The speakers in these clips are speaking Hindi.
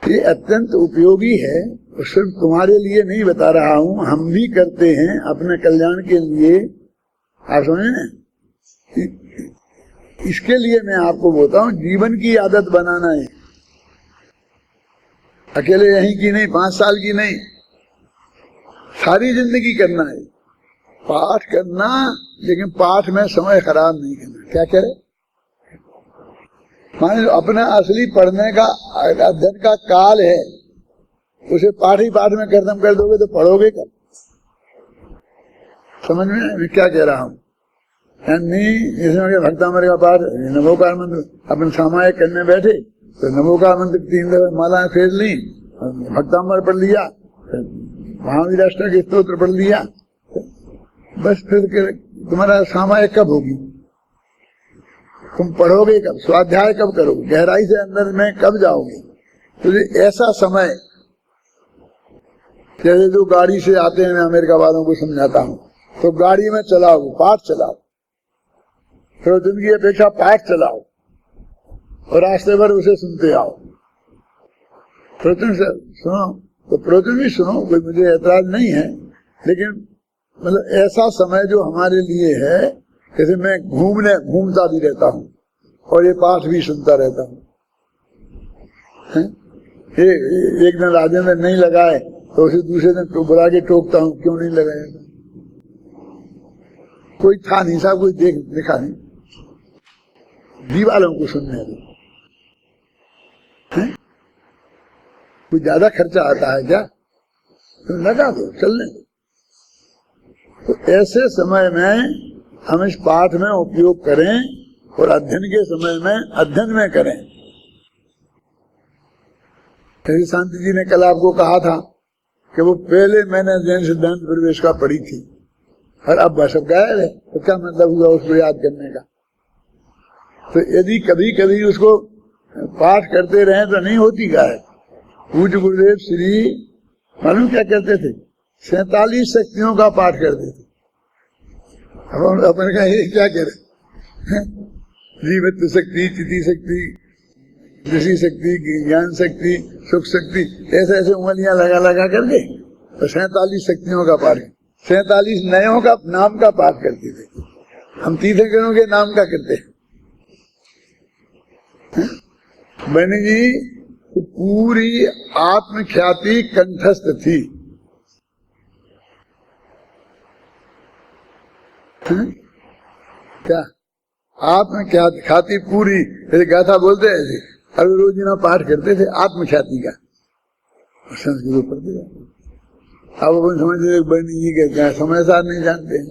ये अत्यंत उपयोगी है, और सिर्फ तुम्हारे लिए नहीं बता रहा हूं, हम भी करते हैं अपने कल्याण के लिए। आप समझे ना, इसके लिए मैं आपको बोलता हूं, जीवन की आदत बनाना है। अकेले यहीं की नहीं, 5 साल की नहीं, सारी जिंदगी करना है। पाठ करना, लेकिन पाठ में समय खराब नहीं करना। क्या करे, मान लो अपना असली पढ़ने का अध्ययन का काल है, उसे पाठ ही पाठ में खत्म कर दोगे तो पढ़ोगे कब? समझ में मैं क्या कह रहा हूँ? इसमें भक्तामृत का पाठ, नमोकार मंत्र अपन सामायिक करने बैठे तो नमोकार मंत्र 3 दफे मालाएं फेर ली, भक्तामृत पढ़ लिया, महावीर अष्टक स्तोत्र पढ़ लिया, बस फिर तुम्हारा सामायिक कब होगी? तुम पढ़ोगे कब? स्वाध्याय कब करोगे? गहराई से अंदर में कब जाओगे? तो ऐसा समय, जैसे जो गाड़ी से आते हैं, मैं अमेरिका वालों को समझाता हूँ, तो गाड़ी में चलाओ, पाठ चलाओ, प्रवचन की अपेक्षा पाठ चलाओ, और रास्ते भर उसे सुनते आओ। प्रवचन से सुनो तो प्रवचन भी सुनो, कोई मुझे ऐतराज नहीं है, लेकिन मतलब ऐसा समय जो हमारे लिए है, जैसे मैं घूमता भी रहता हूँ और ये पाठ भी सुनता रहता हूँ। एक दिन राजेंद्र नहीं लगाए तो उसे दूसरे दिन बुला के टोकता हूँ, क्यों नहीं लगाया? कोई था नहीं साहब, कोई देखा नहीं, दीवालों को सुनने दो। कोई ज्यादा खर्चा आता है क्या? तो लगा दो, चलने दो। तो ऐसे समय में हम इस पाठ में उपयोग करें, और अध्ययन के समय में अध्ययन में करें। जैसे शांति जी ने कल आपको कहा था कि वो पहले मैंने जैन सिद्धांत प्रवेश का पढ़ी थी, और अब बस अब गायब है, तो क्या मतलब हुआ उसको याद करने का? तो यदि कभी कभी उसको पाठ करते रहे तो नहीं होती गायब। पूज्य गुरुदेव श्री मालूम क्या कहते थे? 47 शक्तियों का पाठ करते थे। अब अपन का ये क्या कह रहे? जीवत्व शक्ति, चिति शक्ति, ऋषि शक्ति, ज्ञान शक्ति, सुख शक्ति, ऐसे ऐसे उंगलियां लगा लगा करके तो 47 शक्तियों का पाठ, 47 नयों का नाम का पाठ करते थे। हम तीर्थंकरों के नाम का करते हैं। बनी जी तो पूरी आत्मख्याति कंठस्थ थी। क्या आत्मख्याति पूरी, जैसे गाथा बोलते हैं, और रोज ना पाठ करते थे आत्मख्याति का, संस्कृत पढ़ते थे। अब अपन समझते बनी जी कहते हैं, समय सार नहीं जानते हैं,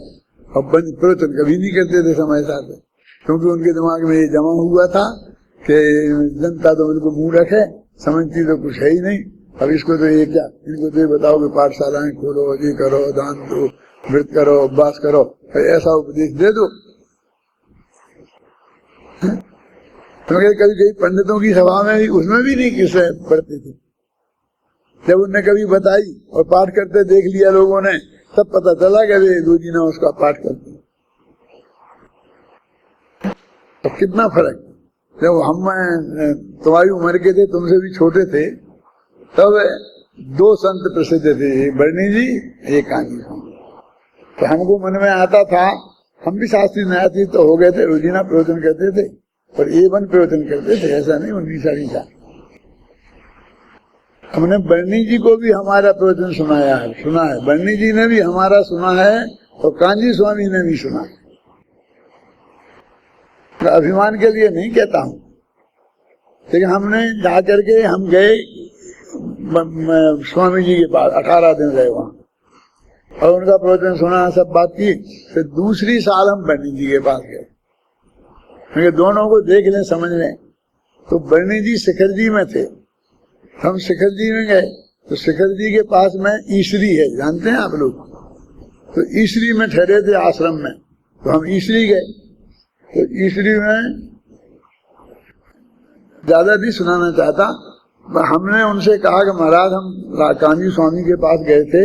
और प्रवचन कभी नहीं करते थे समय सार पे, क्योंकि उनके दिमाग में ये जमा हुआ था कि जनता तो बिल्कुल मुंह रखे, समझती तो कुछ है ही नहीं। अब इसको तो ये क्या, इनको तो ये बताओ कि पाठशालाएं खोलो, ये करो, दान दो, व्रत करो, उपवास करो, ऐसा उपदेश दे दो। कभी कभी पंडितों की सभा में भी, उसमें भी नहीं किसे पढ़ते थे। जब उनने कभी बताई और पाठ करते देख लिया लोगों ने, तब पता चला कि वे दो जी ने उसका पाठ करते। तो कितना फर्क। जब हम तुम्हारी उम्र के थे, तुमसे भी छोटे थे, तब 2 संत प्रसिद्ध थे, एक बरनी जी, एक कांजी स्वामी। तो हमको मन में आता था, हम भी शास्त्री न्यायाधीश तो हो गए थे, रोजीना प्रवचन करते थे, पर A1 प्रवचन करते थे, ऐसा नहीं 19 साल। हमने बरनी जी को भी हमारा प्रवचन सुना है, बरनी जी ने भी हमारा सुना है, और कांजी स्वामी ने भी सुना है। तो अभिमान के लिए नहीं कहता हूँ, लेकिन हमने जा करके हम गए स्वामी जी के पास, 18 दिन रहे वहाँ, और उनका प्रवचन सुना, सब बात की। फिर दूसरी साल हम बरनी जी के पास गए, क्योंकि दोनों को देख लें, समझ लें। तो बरनी जी शिखर जी में थे, हम शिखर जी में गए, तो शिखर जी के पास में ईश्वरी है, जानते हैं आप लोग? तो ईश्वरी में ठहरे थे आश्रम में, तो हम ईश्वरी गए। तो ईश्वरी में ज्यादा नहीं सुनाना चाहता, हमने उनसे कहा कि महाराज हम कांजी स्वामी के पास गए थे,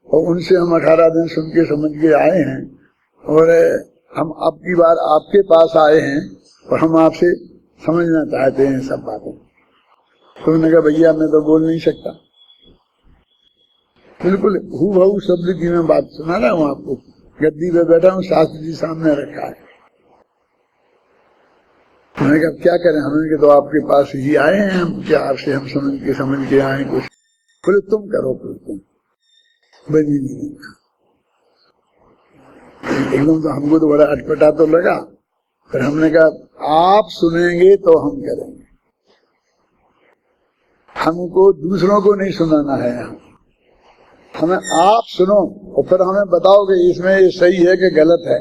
और उनसे हम 18 दिन सुन के समझ के आए हैं, और हम अब की बार आपके पास आए हैं, और हम आपसे समझना चाहते हैं सब बातें। तो उन्होंने कहा भैया मैं तो बोल नहीं सकता। बिल्कुल हूबहू शब्द की मैं बात सुना रहा हूँ आपको, गद्दी पे बैठा हूँ, शास्त्र जी सामने रखा है। मैंने कहा क्या करें, हमने तो आपके पास ही आए हैं, हम क्या आपसे हम समझ के आए कुछ। बोले तुम करो, तुम बनी नहीं। एकदम तो हमको तो बड़ा अटपटा तो लगा, पर हमने कहा आप सुनेंगे तो हम करेंगे, हमको दूसरों को नहीं सुनाना है, हमें आप सुनो और फिर हमें बताओ कि इसमें ये सही है कि गलत है,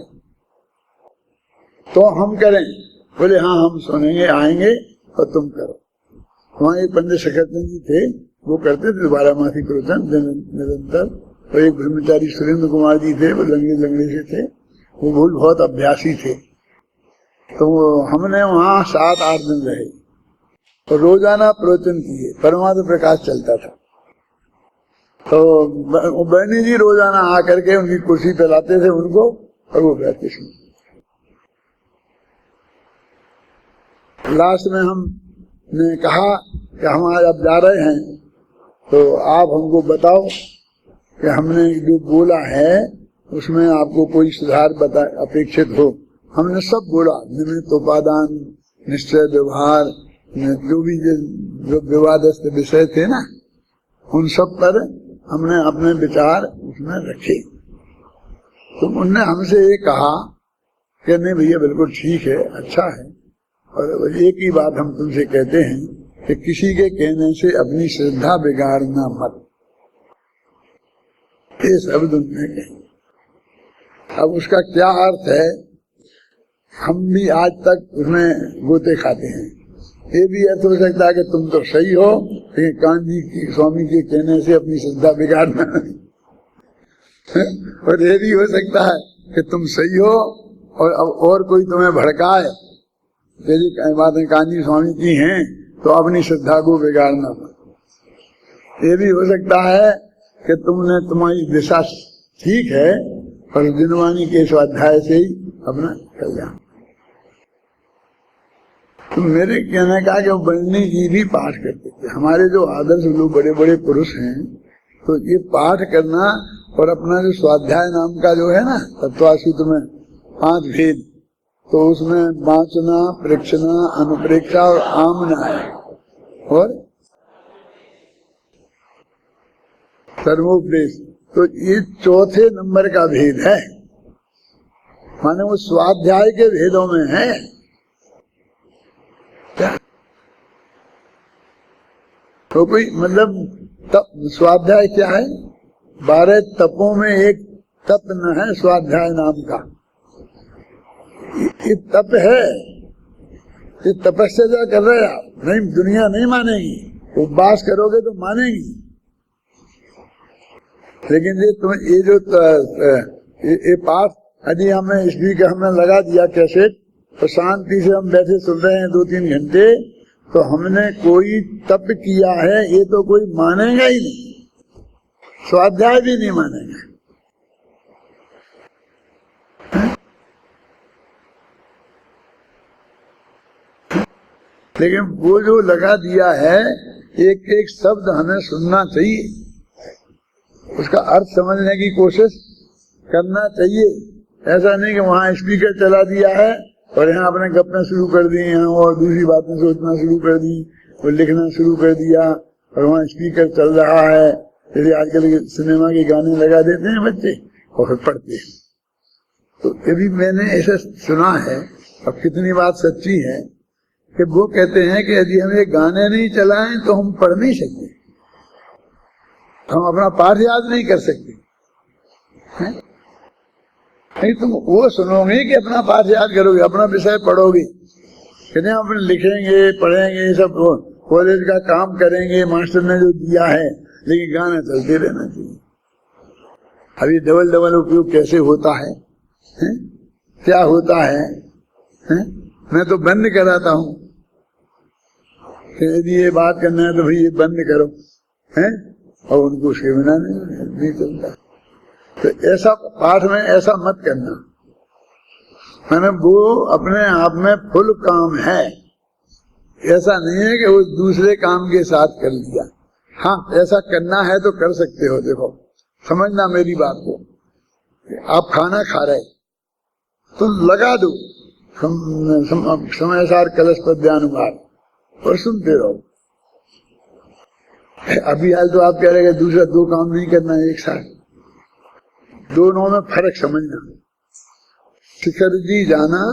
तो हम करें। बोले हाँ हम सुनेंगे, आएंगे और तुम करो। वहाँ एक पंडित शकरचंद जी थे, वो करते थे 12 मासी प्रवचन निरंतर, और एक ब्रह्मचारी सुरेंद्र कुमार जी थे, वो लंगड़े से थे, वो बहुत अभ्यासी थे। तो हमने वहाँ 7-8 दिन रहे और रोजाना प्रवचन किए, परमात्म प्रकाश चलता था। तो बहनी जी रोजाना आकर के उनकी कुर्सी पे लाते थे उनको, और वो बैठते सुनते। लास्ट में हमने कहा कि हम आज अब जा रहे हैं, तो आप हमको बताओ कि हमने जो बोला है उसमें आपको कोई सुधार अपेक्षित हो। हमने सब बोला, निमित्त उपादान निश्चय व्यवहार, जो भी जो विवादस्थ विषय थे ना, उन सब पर हमने अपने विचार उसमें रखे। तो उनने हमसे ये कहा कि नहीं भैया बिल्कुल ठीक है, अच्छा है, और एक ही बात हम तुमसे कहते हैं कि किसी के कहने से अपनी श्रद्धा बिगाड़ना मत। ये शब्द उन्होंने कहे। अब उसका क्या अर्थ है, हम भी आज तक उसमें गोते खाते हैं। ये भी अर्थ हो सकता है कि तुम तो सही हो, लेकिन कान्जी की स्वामी के कहने से अपनी श्रद्धा बिगाड़ना नहीं। और ये भी हो सकता है कि तुम सही हो और कोई तुम्हें भड़काए, यदि बातें कान्जी स्वामी की हैं तो अपनी श्रद्धा को बिगाड़ना। ये भी हो सकता है कि तुम्हारी दिशा ठीक है, पर दिनवाणी के स्वाध्याय से ही अपना कल्याण। तो मेरे कहने का कि बलनी जी भी पाठ करते थे। हमारे जो आदर्श लोग बड़े बड़े पुरुष हैं, तो ये पाठ करना और अपना जो स्वाध्याय नाम का जो है ना तत्वासूत्र में 5 भेद, तो उसमें वाचना, प्रेक्षणा, अनुप्रेक्षा और आमना है, और सर्वोपदेश। तो ये 4थे नंबर का भेद है, माने वो स्वाध्याय के भेदों में है। क्या तो कोई मतलब तप, स्वाध्याय क्या है? 12 तपों में एक तप न है स्वाध्याय नाम का। ये तप है, ये तपस्या कर रहे आप, नहीं दुनिया नहीं मानेगी, उपवास करोगे तो मानेगी, लेकिन ये जो ये पाठ यदि हमें स्पीकर हमने लगा दिया कैसे, तो शांति से हम बैठे सुन रहे हैं 2-3 घंटे, तो हमने कोई तप किया है ये तो कोई मानेगा ही नहीं, स्वाध्याय भी नहीं मानेगा। लेकिन वो जो लगा दिया है, एक एक शब्द हमें सुनना चाहिए, उसका अर्थ समझने की कोशिश करना चाहिए। ऐसा नहीं कि वहाँ स्पीकर चला दिया है और यहाँ अपने गप्पे शुरू कर दिए हैं और दूसरी बातें सोचना शुरू कर दी और लिखना शुरू कर दिया, और वहाँ स्पीकर चल रहा है। जैसे आजकल के सिनेमा के गाने लगा देते हैं बच्चे और फिर पढ़ते हैं। तो ये भी मैंने ऐसा सुना है, अब कितनी बात सच्ची है, कि वो कहते हैं कि यदि हम ये गाने नहीं चलाएं तो हम पढ़ नहीं सकते, हम अपना पाठ याद नहीं कर सकते। नहीं तुम वो सुनोगे कि अपना पाठ याद करोगे, अपना विषय पढ़ोगे, कहते हैं अपने लिखेंगे पढ़ेंगे सब कॉलेज का काम करेंगे, मास्टर ने जो दिया है, लेकिन गाना चलते रहना चाहिए। अभी डबल उपयोग कैसे होता है, क्या होता है, मैं तो बंद कराता हूँ कि यदि ये बात करना है तो भाई ये बंद करो, हैं, और उनको उसके बिना नहीं चलता। तो ऐसा पाठ में ऐसा मत करना, मैंने वो अपने आप में फुल काम है, ऐसा नहीं है कि वो दूसरे काम के साथ कर लिया। हाँ, ऐसा करना है तो कर सकते हो। देखो, समझना मेरी बात को। आप खाना खा रहे तो लगा दो समय सार कलश पर ध्यानुवाद और सुनते रहो। अभी हाल तो आप कह रहे हैं दूसरा दो काम नहीं करना है एक साथ। दोनों में फर्क समझना। शिखर जी जाना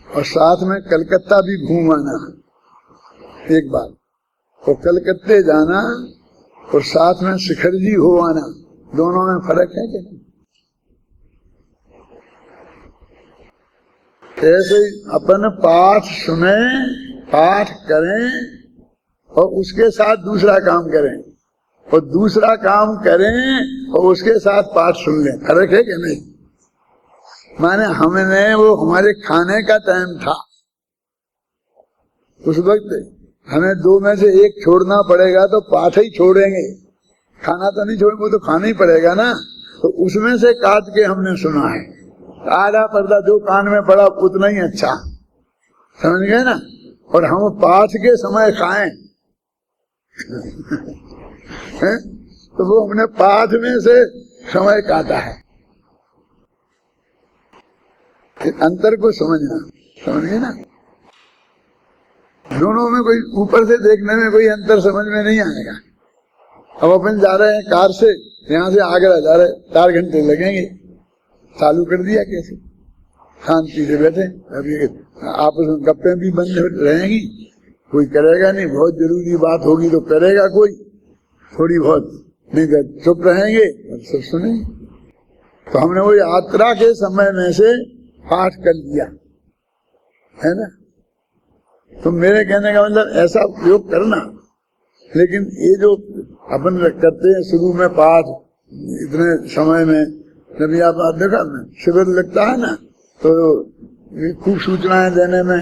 और साथ में कलकत्ता भी घूम आना एक बार, और कलकत्ते जाना और साथ में शिखर जी हो आना, दोनों में फर्क है क्या? ऐसे ही अपन पाठ सुने, पाठ करें और उसके साथ दूसरा काम करें, और दूसरा काम करें और उसके साथ पाठ सुन लें। फर्क है कि नहीं? माने हमने वो हमारे खाने का टाइम था, उस वक्त हमें दो में से एक छोड़ना पड़ेगा तो पाठ ही छोड़ेंगे, खाना तो नहीं छोड़ेंगे, वो तो खाना ही पड़ेगा ना। तो उसमें से काट के हमने सुना है। आधा पर्दा जो कान में पड़ा उतना ही अच्छा, समझ गए ना। और हम पाठ के समय खाएं तो वो हमने पाठ में से समय काटा है। अंतर को समझना, समझ गए ना। दोनों में कोई ऊपर से देखने में कोई अंतर समझ में नहीं आएगा। अब अपन जा रहे हैं कार से, यहाँ से आगरा जा रहे, 4 घंटे लगेंगे। चालू कर दिया कैसे, शांति से बैठे। अभी आपस में गप्पे भी बंद रहेंगी, कोई करेगा नहीं। बहुत जरूरी बात होगी तो करेगा कोई, थोड़ी बहुत, नहीं तो चुप रहेंगे और सब सुनेंगे। तो हमने वो यात्रा के समय में से पाठ कर लिया है ना। तो मेरे कहने का मतलब ऐसा उपयोग करना। लेकिन ये जो अपन करते हैं शुरू में पाठ, इतने समय में जब आप देखा ना शिविर लगता है ना, तो खूब सूचनाएं देने में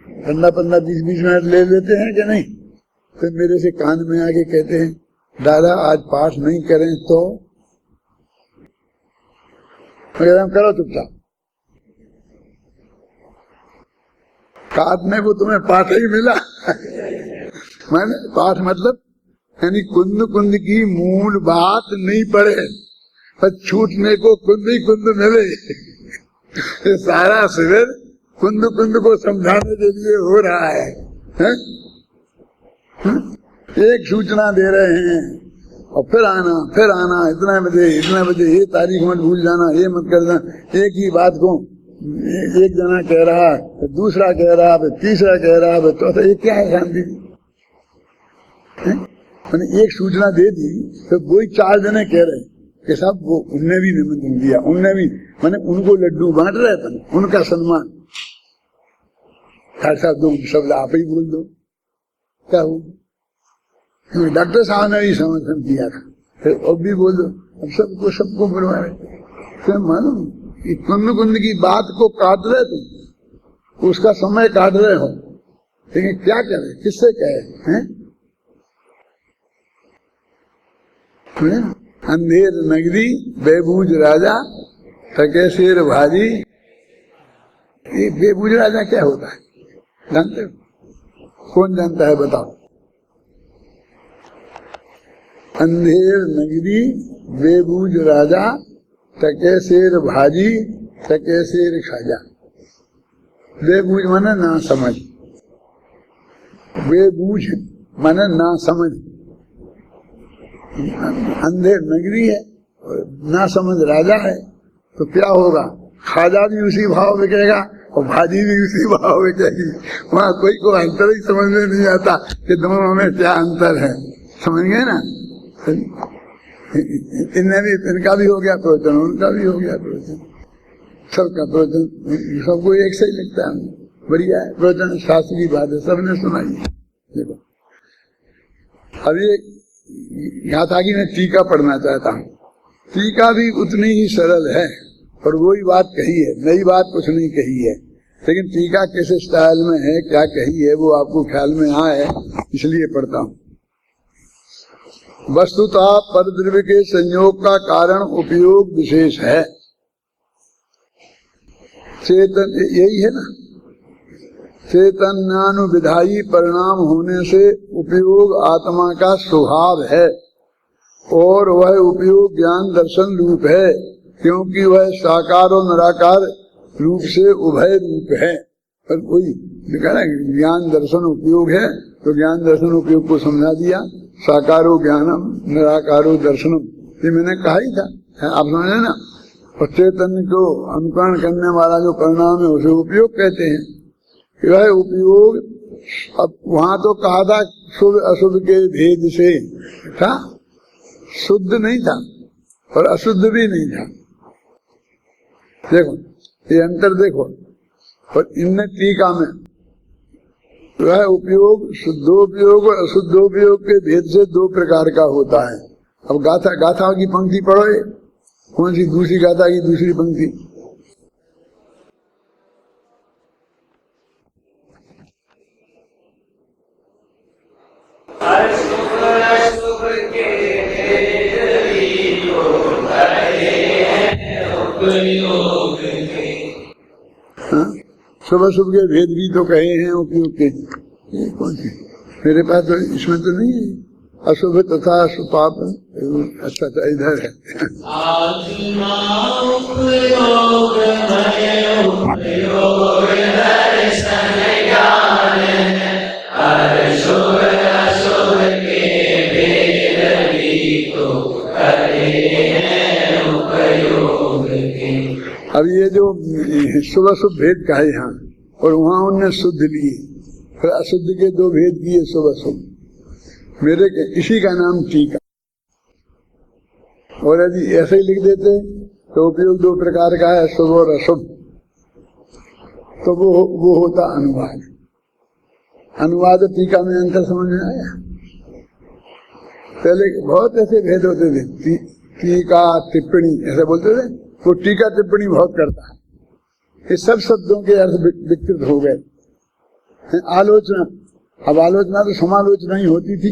15-15, 20-20 मिनट ले लेते हैं कि नहीं। फिर मेरे से कान में आके कहते हैं, दादा आज पाठ नहीं करें तो करो चुपचाप। काटने को तुम्हें पाठ ही मिला मैंने पाठ मतलब यानी कुंद कुंद की मूल बात नहीं पड़े, पर छूटने को कुंद ही कुंद मिले। ये सारा शिविर कुंद कुंद को समझाने के लिए हो रहा है, है? एक सूचना दे रहे हैं और फिर आना, इतने बजे ये तारीख मत भूल जाना, ये मत कर देना। एक ही बात को एक जना कह रहा, दूसरा कह रहा, तीसरा कह रहा, चौथा। ये क्या है शांति? मैंने एक सूचना दे दी तो वही 4 जने कह रहे कि साहब वो उनने भी निमंत्रण दिया, उनने भी, मैंने उनको लड्डू बांट रहे थे, उनका सम्मान। साहब दो शब्द आप ही बोल दो, क्या हो? डॉक्टर साहब ने भी समर्थन किया था, फिर अब भी बोल दो। अब सबको बुलवा रहे। फिर मालूम कुंद कुंद की बात को काट रहे तुम, उसका समय काट रहे हो, लेकिन क्या करे, किससे कहे हैं? अंधेर नगरी बेबूज राजा थके शेर भाजी। ये बेबूज राजा क्या होता है जानते हो? कौन जानता है बताओ? अंधेर नगरी बेबूज राजा थके शेर भाजी थके शेर खाजा। बेबूज माने ना समझ, बेबूझ माने ना समझ। अंधेर नगरी है, ना समझ राजा है, तो क्या होगा? खाजा भी उसी भाव में कहेगा और भाजी भी उसी भाव में कहेगी। वहाँ कोई को अंतर ही समझ में नहीं आता कि दोनों में क्या अंतर है। समझ गए ना? इनमें भी, इनका भी हो गया प्रवचन, उनका भी हो गया प्रवचन, सबका प्रवचन, सबको एक से ही लगता है। बढ़िया है प्रवचन, शास्त्र की बात है, सबने सुनाई। देखो अब ये यहाँ था कि मैं टीका पढ़ना चाहता हूँ। टीका भी उतनी ही सरल है और वही बात कही है, नई बात कुछ नहीं कही है। लेकिन टीका किस स्टाइल में है, क्या कही है, वो आपको ख्याल में आए इसलिए पढ़ता हूँ। वस्तुतः परद्रव्य के संयोग का कारण उपयोग विशेष है। चेतन यही है ना, चैतन्यानुविधायी परिणाम होने से उपयोग आत्मा का स्वभाव है और वह उपयोग ज्ञान दर्शन रूप है, क्योंकि वह साकार और निराकार रूप से उभय रूप है। पर कोई ज्ञान दर्शन उपयोग है तो ज्ञान दर्शन उपयोग को समझा दिया, साकारो ज्ञानम निराकारो दर्शनम, ये मैंने कहा ही था, आप समझे ना। और चैतन्य को अनुकरण करने वाला जो परिणाम है उसे उपयोग कहते हैं। वह उपयोग, अब वहां तो कहा था शुभ अशुभ के भेद से था, शुद्ध नहीं था और अशुद्ध भी नहीं था। देखो ये अंतर देखो। और इनने टीका में वह उपयोग शुद्धोपयोग और अशुद्धोपयोग के भेद से दो प्रकार का होता है। अब गाथा की पंक्ति पढ़ो, कौन सी दूसरी गाथा की दूसरी पंक्ति? शुभ शुभ के भेद भी तो कहे हैं उपयोग के, ये कौन सी? मेरे पास तो इसमें तो नहीं है। अशुभ तथा सुपाप, अच्छा अच्छा इधर है। अब ये जो शुभ अशुभ भेद कहे यहाँ और वहाँ उनने शुद्ध लिए, फिर अशुद्ध के दो भेद किए शुभ अशुभ। मेरे इसी का नाम टीका। और यदि ऐसे ही लिख देते तो उपयोग दो प्रकार का है, शुभ और अशुभ, तो वो होता अनुवाद। अनुवाद टीका में अंतर समझ में आया। पहले बहुत ऐसे भेद होते थे, टीका टिप्पणी ऐसे बोलते थे। वो टीका टिप्पणी बहुत करता है, ये सब शब्दों के अर्थ विकृत हो गए। आलोचना, अब आलोचना तो समालोचना ही होती थी,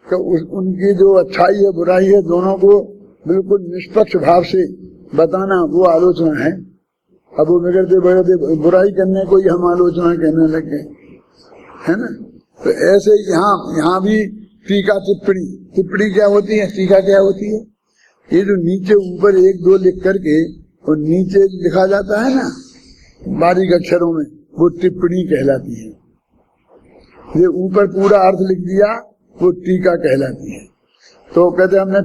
तो उनकी जो अच्छाई है बुराई है दोनों को बिल्कुल निष्पक्ष भाव से बताना वो आलोचना है। अब वो बिगड़ते बिगड़ते बुराई करने को ही हम आलोचना कहने लगे, है ना। तो ऐसे यहाँ भी टीका टिप्पणी, टिप्पणी क्या होती है, टीका क्या होती है? ये जो नीचे ऊपर एक दो लिख करके और नीचे लिखा जाता है ना बारीक अक्षरों में, वो टिप्पणी कहलाती है। ये ऊपर पूरा अर्थ लिख दिया वो टीका कहलाती है। तो कहते हमने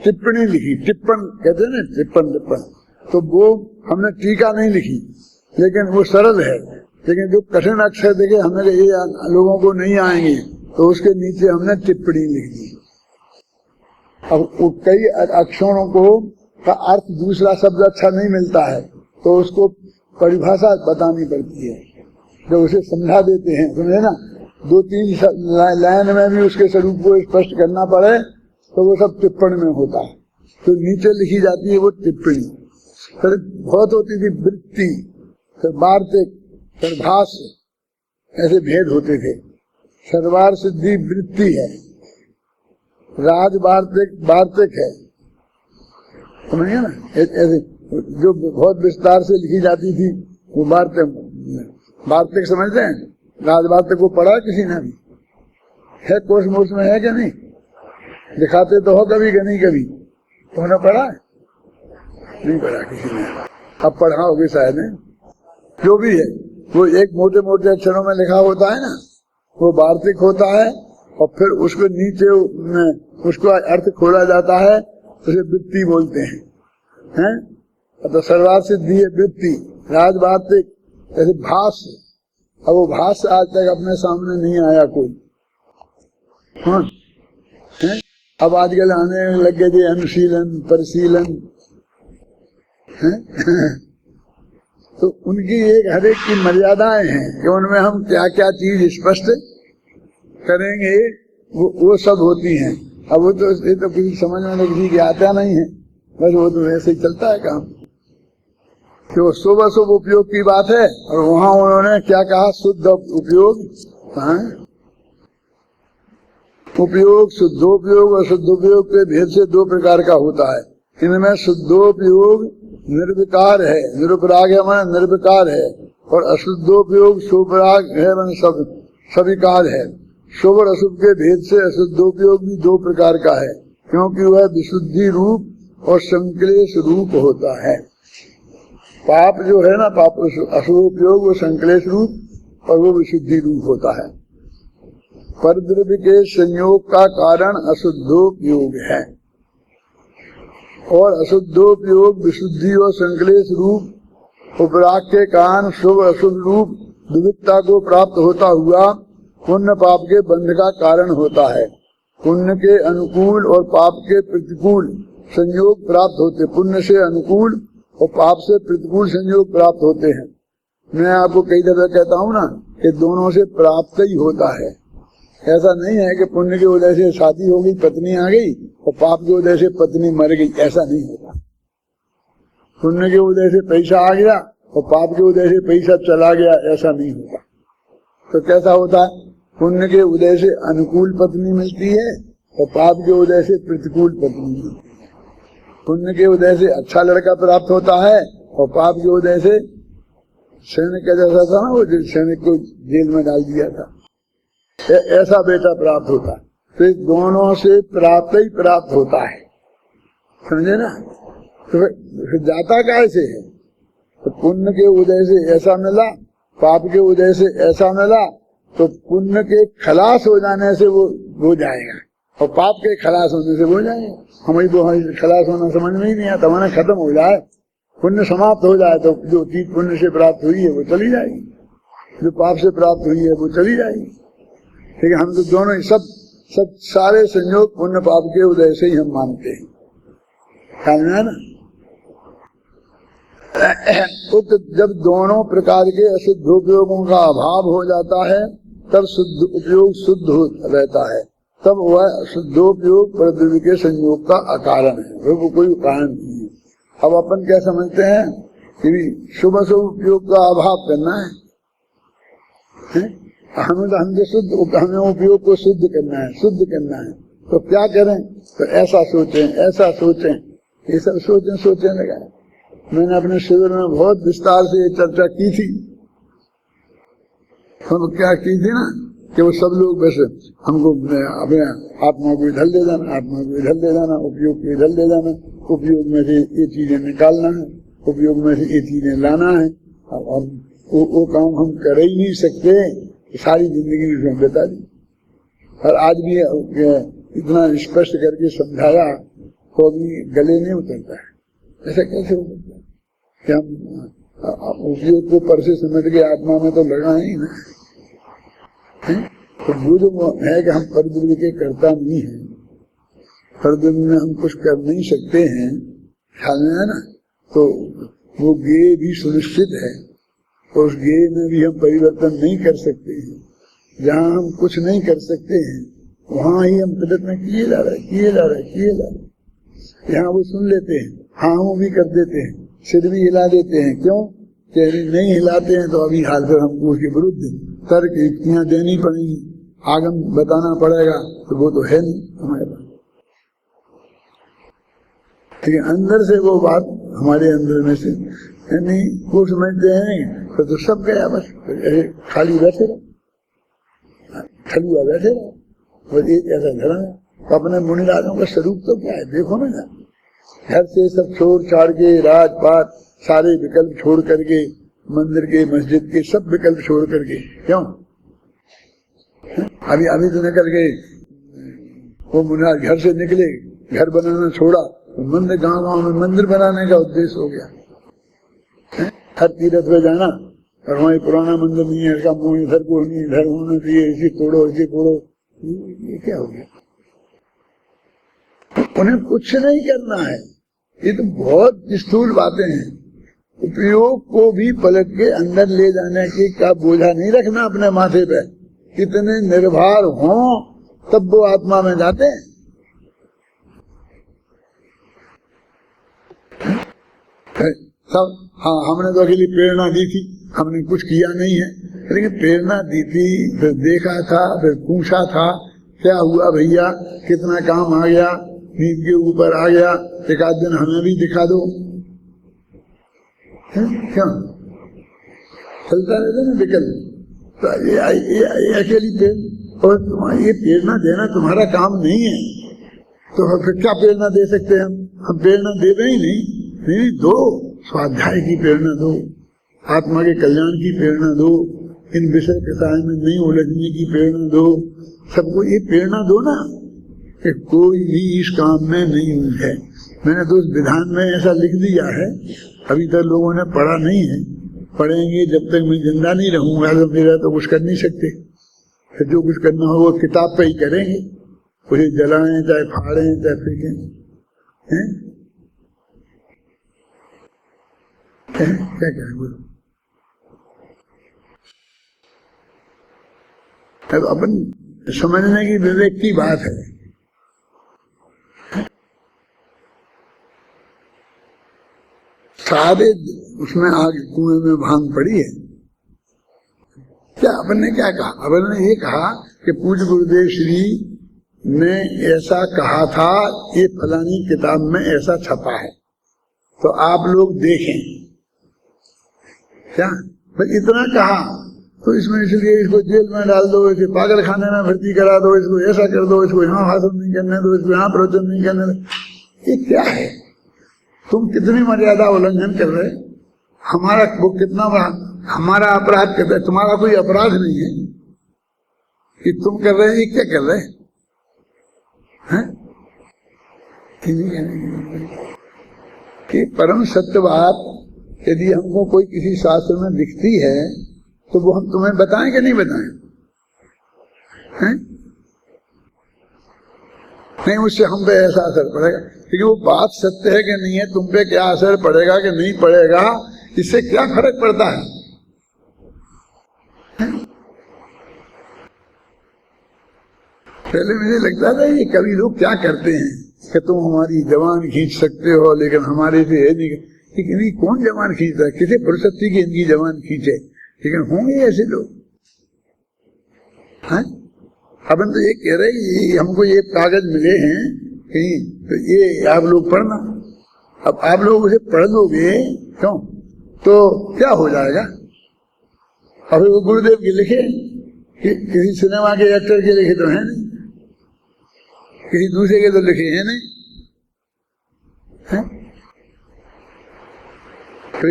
टिप्पणी लिखी, टिप्पण कहते हैं ना, टिप्पण टिप्पण, तो वो हमने टीका नहीं लिखी, लेकिन वो सरल है। लेकिन जो कठिन अक्षर देखे हमें ये लोगों को नहीं आएंगे, तो उसके नीचे हमने टिप्पणी लिख दी। अब कई अक्षरों को का अर्थ दूसरा शब्द अच्छा नहीं मिलता है, तो उसको परिभाषा बतानी पड़ती है, जो उसे समझा देते हैं, समझे ना। दो तीन लाइन में भी उसके स्वरूप को स्पष्ट करना पड़े तो वो सब टिप्पणी में होता है। तो नीचे लिखी जाती है वो टिप्पणी। फिर बहुत होती थी वृत्ति, फिर वार्तिक, फिर भाष्य, ऐसे भेद होते थे। सर्वार सिद्धि वृत्ति है, राज वार्तिक है, समझिए ना। ऐसे जो बहुत विस्तार से लिखी जाती थी वो वार्तिक समझते हैं। राजवार्तिक को पढ़ा किसी ने भी? है कोर्स मोर्स में है क्या नहीं? दिखाते तो हो कभी कि नहीं कभी, तुमने पढ़ा है? नहीं पढ़ा किसी ने, अब पढ़ा होगी शायद। जो भी है वो एक मोटे मोटे अक्षरों में लिखा होता है ना, वो वार्तिक होता है। और फिर उसको नीचे उसको अर्थ खोला जाता है, उसे वृत्ति बोलते हैं। तो सर्वार सिद्धि है वृत्ति, राजवार्तिक, ऐसे भाष्य। अब वो भाष्य आज तक अपने सामने नहीं आया कोई। हाँ है? अब आजकल आने लग गए थे अनुशीलन परिशीलन है? तो उनकी एक हर एक की मर्यादाएं हैं कि उनमें हम क्या क्या चीज स्पष्ट करेंगे, वो सब होती हैं। अब वो तो ये तो किसी समझ में किसी के आता नहीं है, बस वो तो वैसे ही चलता है काम। तो शुभ अशुभ उपयोग की बात है, और वहां उन्होंने क्या कहा, शुद्ध उपयोग। उपयोग शुद्धोपयोग और शुद्धोपयोग के भेद से दो प्रकार का होता है। इनमें शुद्धोपयोग निर्विकार है, निरुपराग है, निर्विकार है, और अशुद्धोपयोग शुभराग है मन सब सविकार है। शुभ और अशुभ के भेद से अशुद्धोपयोग भी दो प्रकार का है, क्योंकि वह विशुद्धि रूप और संक्लेश रूप होता है। पाप जो है ना, पाप अशुभोपयोग वो संक्लेश रूप और वो विशुद्धि रूप होता है। परद्रव्य के संयोग का कारण अशुद्धोपयोग है और अशुद्धोपयोग विशुद्धि और संक्लेश रूप उपराग के कारण शुभ अशुभ रूप विविधता को प्राप्त होता हुआ पुण्य पाप के बंध का कारण होता है। पुण्य के अनुकूल और पाप के प्रतिकूल संयोग प्राप्त होते, पुण्य से अनुकूल और पाप से प्रतिकूल संयोग प्राप्त होते हैं। मैं आपको कई दफे कहता हूँ ना कि दोनों से प्राप्त ही होता है। ऐसा नहीं है कि पुण्य की वजह से शादी हो गई, पत्नी आ गई, और पाप की वजह से पत्नी मर गई, ऐसा नहीं होता। पुण्य की वजह से पैसा आ गया और पाप की वजह से पैसा चला गया, ऐसा नहीं होता। तो कैसा होता है? पुण्य के उदय से अनुकूल पत्नी मिलती है और पाप के उदय से प्रतिकूल पत्नी मिलती है। पुण्य के उदय से अच्छा लड़का प्राप्त होता है और पाप के उदय से सैनिक का जैसा था ना, वो सैनिक को जेल में डाल दिया था, ऐसा बेटा प्राप्त होता है। तो इस दोनों से प्राप्त ही प्राप्त होता है, समझे ना। तो जाता कैसे है? तो पुण्य के उदय से ऐसा मिला, पाप के उदय से ऐसा मिला, तो पुण्य के खलास हो जाने से वो जाएगा और पाप के खलास होने से वो जाएगा। हमारी वो खलास होना समझ में ही नहीं आता। हमारा खत्म हो जाए, पुण्य समाप्त हो जाए, तो जो चीज पुण्य से प्राप्त हुई है वो चली जाएगी, जो पाप से प्राप्त हुई है वो चली जाएगी। ठीक है, हम तो दोनों ही सब सारे संयोग पुण्य पाप के उदय से ही हम मानते हैं, ख्याल में है ना। तो जब दोनों प्रकार के अशुद्ध उपयोगों का अभाव हो जाता है तब शुद्ध उपयोग शुद्ध रहता है, तब वह शुद्धोपयोग परद्रव्य के संयोग का अकारण है, वो कोई कारण नहीं है। अब अपन क्या समझते हैं कि शुभ अशुभ उपयोग का अभाव करना है, हमें शुद्ध, हमें उपयोग को शुद्ध करना है, शुद्ध करना है। तो क्या करें? तो ऐसा सोचें, ऐसा सोचें, ये सब सोचें लगा। मैंने अपने शिविर में बहुत विस्तार से चर्चा की थी। हम क्या की थी ना कि वो सब लोग वैसे हमको अपने आत्मा को इधर ले जाना, आत्मा को इधर ले जाना, उपयोग को इधर ले जाना, उपयोग में से ये चीजें निकालना है, उपयोग में से ये चीजें लाना है। और वो काम हम कर ही नहीं सकते, सारी जिंदगी उसमें बिता दी। और आज भी इतना स्पष्ट करके समझाया तो अभी गले नहीं उतरता है। ऐसा कैसे हो सकता है कि हम उपयोग को पर से समझ के आत्मा में तो लगा ही ना। तो वो जो है कि हम परद्रव्य के कर्ता नहीं है, परद्रव्य में हम कुछ कर नहीं सकते हैं, ख्याल में है ना। तो वो ज्ञेय भी सुनिश्चित है और उस ज्ञेय में भी हम परिवर्तन नहीं कर सकते हैं। जहाँ हम कुछ नहीं कर सकते हैं वहाँ ही हम प्रयत्न किए जा रहे। यहाँ वो सुन लेते हैं, हाँ वो भी कर देते हैं, सिर भी हिला देते हैं। क्यों? कि नहीं हिलाते हैं तो अभी हाल फिर हमको उसके विरुद्ध तर्क युक्तियां देनी पड़ेगी, आगम बताना पड़ेगा, तो वो तो है नहीं हमारे पास। ठीक है, अंदर से वो बात हमारे अंदर में से नहीं, वो समझते हैं तो सब गया, बस खाली बैठे रहो, खलुआ बैठे रहो, बस एक ऐसा धर्म है। तो अपने मुनिराजों का स्वरूप तो क्या है देखो ना। घर से सब छोड़ छाड़ के, राजपाट सारे विकल्प छोड़ करके, मंदिर के मस्जिद के सब विकल्प छोड़ करके, क्यों? अभी तो निकल गए, वो मुनिराज घर से निकले, घर बनाना छोड़ा, तो मंदिर गांव में मंदिर बनाने का उद्देश्य हो गया। हर तीर्थ पे जाना और वही पुराना मंदिर नहीं है, इसका मुंह इधर को नहीं, इधर होना चाहिए, इसी तोड़ो, ये क्या हो गया? उन्हें कुछ नहीं करना है। ये तो बहुत स्थूल बातें हैं। उपयोग को भी पलट के अंदर ले जाने की का बोझा नहीं रखना अपने माथे पे। कितने निर्भर हों तब वो आत्मा में जाते हैं। सब हाँ, हमने तो अकेली प्रेरणा दी थी, हमने कुछ किया नहीं है, लेकिन प्रेरणा दी थी, फिर देखा था, फिर पूछा था क्या हुआ भैया, कितना काम आ गया, नींद के ऊपर आ गया, एक आध दिन हमें भी दिखा दो। क्यों चलता रहता ना विकल्प। तो ये अकेली पेड़, और ये प्रेरणा देना तुम्हारा काम नहीं है, तो फिर क्या प्रेरणा दे सकते हैं हम प्रेरणा दे रहे ही नहीं। दो, स्वाध्याय की प्रेरणा दो, आत्मा के कल्याण की प्रेरणा दो, इन विषय कथाएं में नहीं उलझने की प्रेरणा दो, सबको ये प्रेरणा दो ना कि कोई भी इस काम में नहीं उलझे। मैंने तो उस विधान में ऐसा लिख दिया है, अभी तक लोगों ने पढ़ा नहीं है, पढ़ेंगे। जब तक मैं जिंदा नहीं रहूंगा तो मेरा तो कुछ कर नहीं सकते, फिर जो कुछ करना हो वो किताब पे ही करेंगे, उसे जलाएं चाहे फाड़ें चाहे फेंकें, क्या करें बोलो। अब अपन समझने की विवेक की बात है। सारे उसमें आग कुएं में भांग पड़ी है। क्या अपन ने क्या कहा? अपन ने ये कहा कि पूज्य गुरुदेव श्री ने ऐसा कहा था, ये फलानी किताब में ऐसा छपा है, तो आप लोग देखें। क्या बस इतना कहा? तो इसमें इसलिए इसको जेल में डाल दो, इसे पागल खाने में भर्ती करा दो, इसको ऐसा कर दो, इसको यहाँ भाषण नहीं करने दो, इसको यहाँ प्रवचन नहीं करने दो। ये क्या है? तुम कितनी मर्यादा उल्लंघन कर रहे? हमारा वो कितना बड़ा हमारा अपराध कर रहे? तुम्हारा कोई अपराध नहीं है कि तुम कर रहे हैं, क्या कर रहे हैं? कि परम सत्य बात यदि हमको कोई किसी शास्त्र में दिखती है तो वो हम तुम्हें बताएं कि नहीं बताएं? हैं? नहीं, उससे हम पे ऐसा असर पड़ेगा, क्योंकि वो बात सत्य है कि नहीं है, तुम पे क्या असर पड़ेगा कि नहीं पड़ेगा, इससे क्या फर्क पड़ता है? पहले मुझे लगता था ये कभी लोग क्या करते हैं कि तुम हमारी जवान खींच सकते हो, लेकिन हमारे से है नहीं। लेकिन कौन जवान खींचता है? किसी फुर्सत की इनकी जवान खींचे, लेकिन होंगे ऐसे लोग। हैं? अपन तो ये कह रहे हैं हमको ये कागज मिले हैं कहीं, तो ये आप लोग पढ़ना। अब आप लोग उसे पढ़ लोगे क्यों तो क्या हो जाएगा? अभी वो गुरुदेव के लिखे कि किसी सिनेमा के एक्टर के लिखे तो है नहीं, किसी दूसरे के तो लिखे हैं नहीं, है? तो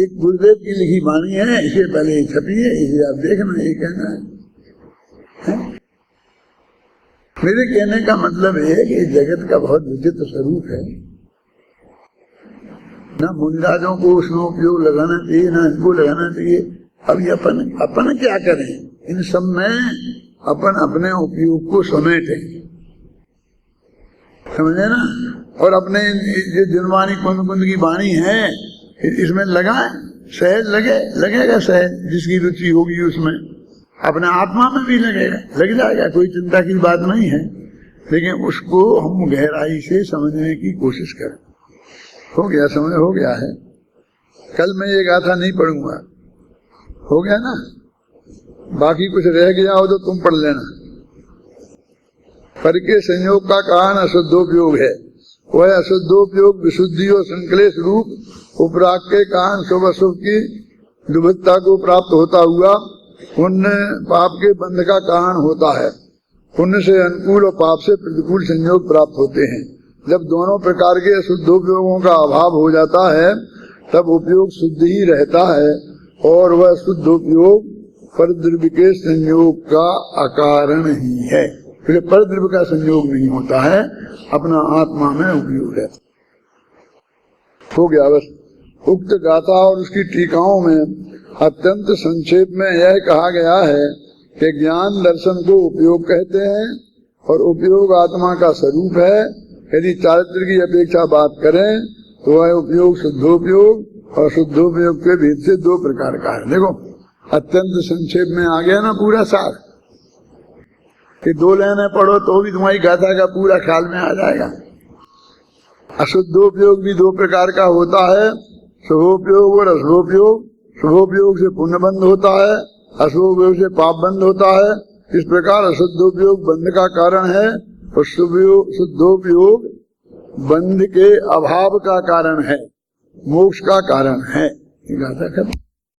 एक गुरुदेव की लिखी वाणी है, इसे पहले छपी है, इसे आप देखना, ये कहना है। मेरे कहने का मतलब है कि जगत का बहुत विचित्र स्वरूप है। ना मुनिराजों को उसमें उपयोग लगाना चाहिए, ना इनको लगाना चाहिए। अभी अपन क्या करें? इन सब में अपन अपने उपयोग को समेटे, समझे ना? और अपने जो जनवाणी कुंद कुंद की वाणी है इसमें लगाए, सहज लगेगा सहज, जिसकी रुचि होगी उसमें, अपने आत्मा में भी लगेगा, लग जाएगा, कोई चिंता की बात नहीं है। लेकिन उसको हम गहराई से समझने की कोशिश करें। हो गया, समय हो गया है। कल मैं ये गाथा नहीं पढ़ूंगा, हो गया ना? बाकी कुछ रह गया हो तो तुम पढ़ लेना। पर के संयोग का कारण अशुद्धोपयोग है, वह अशुद्धोपयोग विशुद्धि और संकलेश रूप उपराग के कारण शुभ अशुभ की दुविधता को प्राप्त होता हुआ पुण्य पाप के बंध का कारण होता है। पुण्य से अनुकूल और पाप से प्रतिकूल संयोग प्राप्त होते हैं। जब दोनों प्रकार के अशुद्धोपयोगों का अभाव हो जाता है तब उपयोग शुद्ध ही रहता है, और वह शुद्धोपयोग परद्रव्य के संयोग का अकारण ही है। फिर परद्रव्य का संयोग नहीं होता है, अपना आत्मा में उपयोग है। हो गया बस। उक्त गाथा और उसकी टीकाओं में अत्यंत संक्षेप में यह कहा गया है कि ज्ञान दर्शन को उपयोग कहते हैं और उपयोग आत्मा का स्वरूप है। यदि चारित्र की अपेक्षा बात करें तो वह उपयोग शुद्धोपयोग और शुद्धोपयोग के भेद से दो प्रकार का है। देखो अत्यंत संक्षेप में आ गया ना पूरा सार, कि दो लाइनें पढ़ो तो भी तुम्हारी गाथा का पूरा ख्याल में आ जाएगा। अशुद्धोपयोग भी दो प्रकार का होता है, शुभोपयोग और अशुभोपयोग। शुभोपयोग से पुण्य बंध होता है, अशुभोपयोग से पाप बंध होता है। इस प्रकार अशुद्धोपयोग बंध का कारण है और शुद्धोपयोग बंध के अभाव का कारण है, मोक्ष का कारण है। गाथा खत्म।